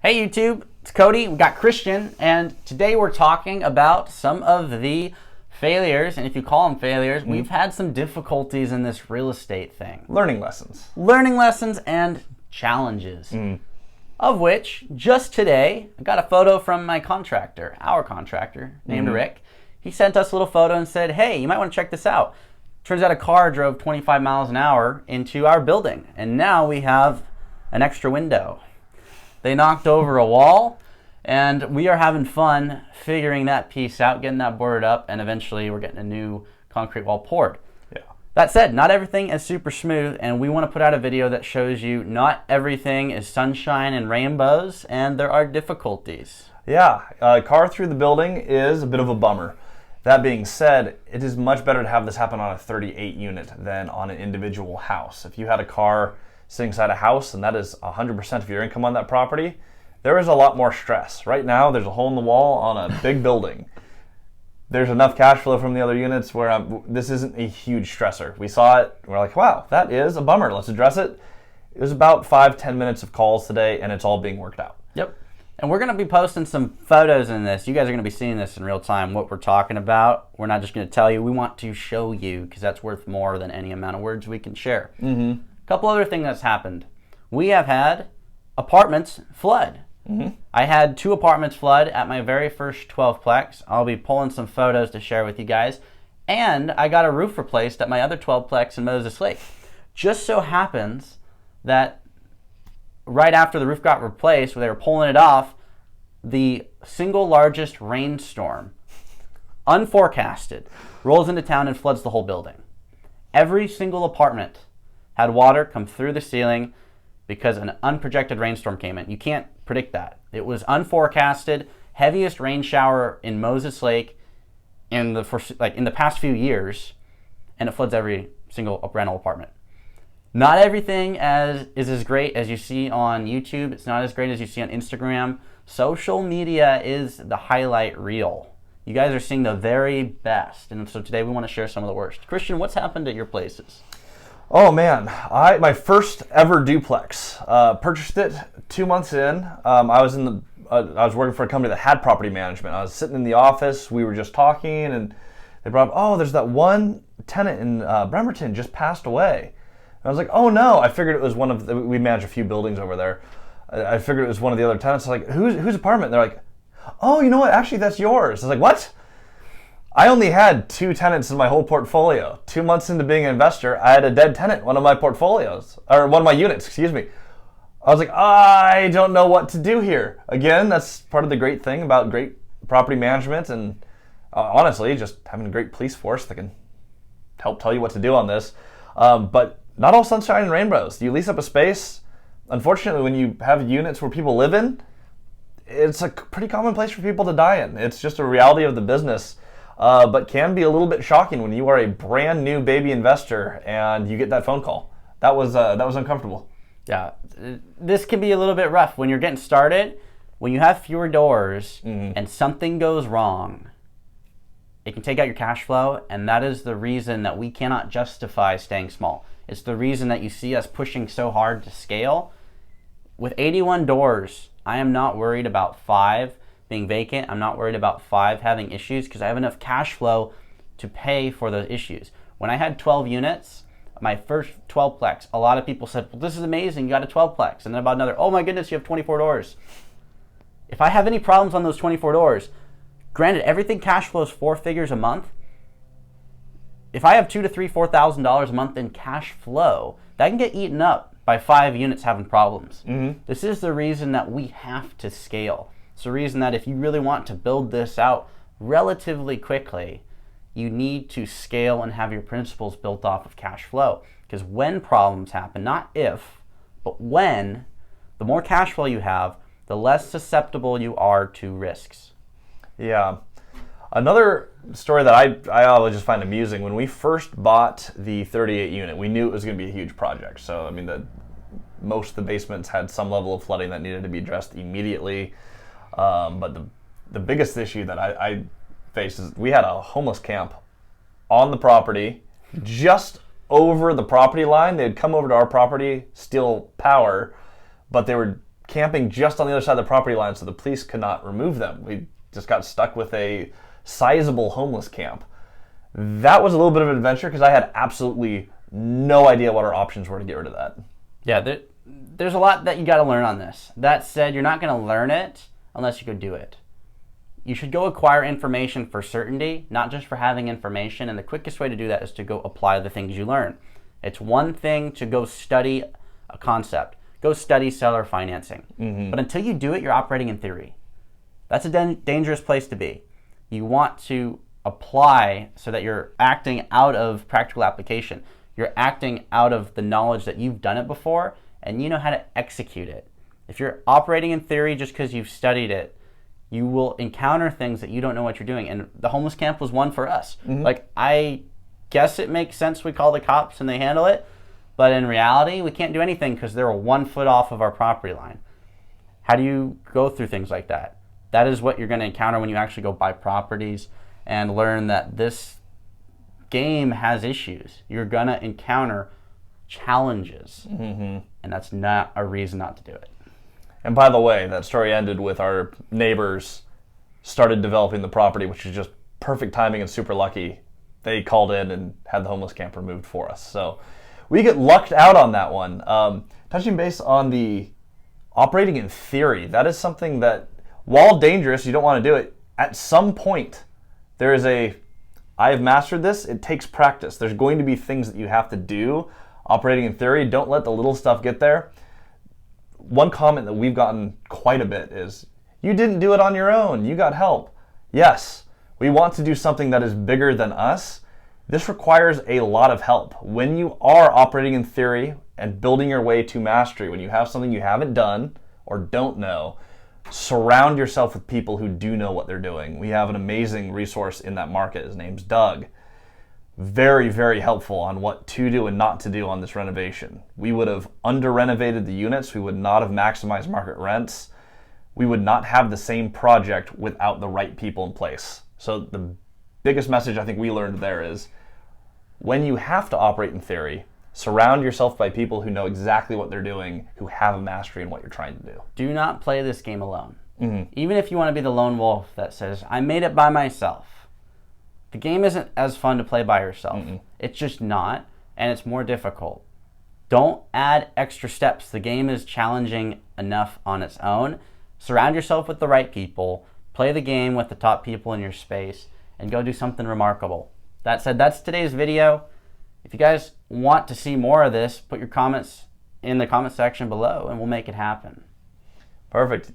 Hey YouTube, it's Cody, we got Christian, and today we're talking about some of the failures, and if you call them failures, we've had some difficulties in this real estate thing. Learning lessons. Learning lessons and challenges. Of which, just today, I got a photo from my contractor, our contractor, named Rick. He sent us a little photo and said, hey, you might want to check this out. Turns out a car drove 25 miles an hour into our building, and now we have an extra window. They knocked over a wall, and we are having fun figuring that piece out, getting that boarded up, and eventually we're getting a new concrete wall poured. Yeah. That said, not everything is super smooth, and we want to put out a video that shows you not everything is sunshine and rainbows, and there are difficulties. Yeah, a car through the building is a bit of a bummer. That being said, it is much better to have this happen on a 38 unit than on an individual house. If you had a car sitting inside a house and that is 100% of your income on that property, there is a lot more stress. Right now, there's a hole in the wall on a big building. There's enough cash flow from the other units where this isn't a huge stressor. We saw it, we're like, wow, that is a bummer, let's address it. It was about 5-10 minutes of calls today and it's all being worked out. Yep. And we're going to be posting some photos in this. You guys are going to be seeing this in real time, what we're talking about. We're not just going to tell you. We want to show you because that's worth more than any amount of words we can share. A couple other things that's happened. We have had apartments flood. I had 2 apartments flood at my very first 12-plex. I'll be pulling some photos to share with you guys. And I got a roof replaced at my other 12-plex in Moses Lake. Just so happens that right after the roof got replaced, when they were pulling it off, the single largest rainstorm, unforecasted, rolls into town and floods the whole building. Every single apartment had water come through the ceiling because an unprojected rainstorm came in. You can't predict that. It was unforecasted, heaviest rain shower in Moses Lake in the past few years, and it floods every single rental apartment. Not everything is as great as you see on YouTube. It's not as great as you see on Instagram. Social media is the highlight reel. You guys are seeing the very best. And so today we want to share some of the worst. Christian, what's happened at your places? Oh man, my first ever duplex. Purchased it 2 months in. I was working for a company that had property management. I was sitting in the office. We were just talking and they brought up, oh, there's that one tenant in Bremerton just passed away. I was like, oh no, I figured it was we manage a few buildings over there. I figured it was one of the other tenants. I was like, whose apartment? And they're like, oh, you know what, actually that's yours. I was like, what? I only had 2 tenants in my whole portfolio. 2 months into being an investor, I had a dead tenant, one of my units, excuse me. I was like, I don't know what to do here. Again, that's part of the great thing about great property management and honestly, just having a great police force that can help tell you what to do on this. But not all sunshine and rainbows. You lease up a space. Unfortunately, when you have units where people live in, it's a pretty common place for people to die in. It's just a reality of the business, but can be a little bit shocking when you are a brand new baby investor and you get that phone call. That was uncomfortable. Yeah, this can be a little bit rough when you're getting started. When you have fewer doors and something goes wrong, it can take out your cash flow, and that is the reason that we cannot justify staying small. It's the reason that you see us pushing so hard to scale. With 81 doors, I am not worried about 5 being vacant. I'm not worried about 5 having issues because I have enough cash flow to pay for those issues. When I had 12 units, my first 12-plex, a lot of people said, well, this is amazing, you got a 12-plex. And then about another, oh my goodness, you have 24 doors. If I have any problems on those 24 doors, granted, everything cash flows 4 figures a month. If I have $2,000 to $4,000 a month in cash flow, that can get eaten up by 5 units having problems. This is the reason that we have to scale. It's the reason that if you really want to build this out relatively quickly, you need to scale and have your principles built off of cash flow. Because when problems happen, not if, but when, the more cash flow you have, the less susceptible you are to risks. Yeah. Another story that I always just find amusing, when we first bought the 38 unit, we knew it was going to be a huge project. So, I mean, most of the basements had some level of flooding that needed to be addressed immediately. But the biggest issue that I faced is we had a homeless camp on the property, just over the property line. They had come over to our property, steal power, but they were camping just on the other side of the property line, so the police could not remove them. We just got stuck with a sizable homeless camp. That was a little bit of an adventure because I had absolutely no idea what our options were to get rid of that. Yeah, there's a lot that you got to learn on this. That said, you're not going to learn it unless you go do it. You should go acquire information for certainty, not just for having information, and the quickest way to do that is to go apply the things you learn. It's one thing to go study a concept. Go study seller financing. But until you do it, you're operating in theory. That's a dangerous place to be. You want to apply so that you're acting out of practical application. You're acting out of the knowledge that you've done it before and you know how to execute it. If you're operating in theory just because you've studied it, you will encounter things that you don't know what you're doing. And the homeless camp was one for us. Like, I guess it makes sense we call the cops and they handle it, but in reality, we can't do anything because they're 1 foot off of our property line. How do you go through things like that? That is what you're going to encounter when you actually go buy properties and learn that this game has issues. You're going to encounter challenges, and that's not a reason not to do it. And by the way, that story ended with our neighbors started developing the property, which is just perfect timing and super lucky. They called in and had the homeless camp removed for us. So we get lucked out on that one. Touching base on the operating in theory, that is something that, while dangerous, you don't want to do it. At some point, there is I have mastered this. It takes practice. There's going to be things that you have to do operating in theory. Don't let the little stuff get there. One comment that we've gotten quite a bit is, you didn't do it on your own. You got help. Yes, we want to do something that is bigger than us. This requires a lot of help. When you are operating in theory and building your way to mastery, when you have something you haven't done or don't know, surround yourself with people who do know what they're doing. We have an amazing resource in that market. His name's Doug. Very, very helpful on what to do and not to do on this renovation. We would have under-renovated the units. We would not have maximized market rents. We would not have the same project without the right people in place. So the biggest message I think we learned there is, when you have to operate in theory, surround yourself by people who know exactly what they're doing, who have a mastery in what you're trying to do. Do not play this game alone. Even if you want to be the lone wolf that says, I made it by myself. The game isn't as fun to play by yourself. It's just not, and it's more difficult. Don't add extra steps. The game is challenging enough on its own. Surround yourself with the right people, play the game with the top people in your space, and go do something remarkable. That said, that's today's video. If you guys want to see more of this, put your comments in the comment section below and we'll make it happen. Perfect.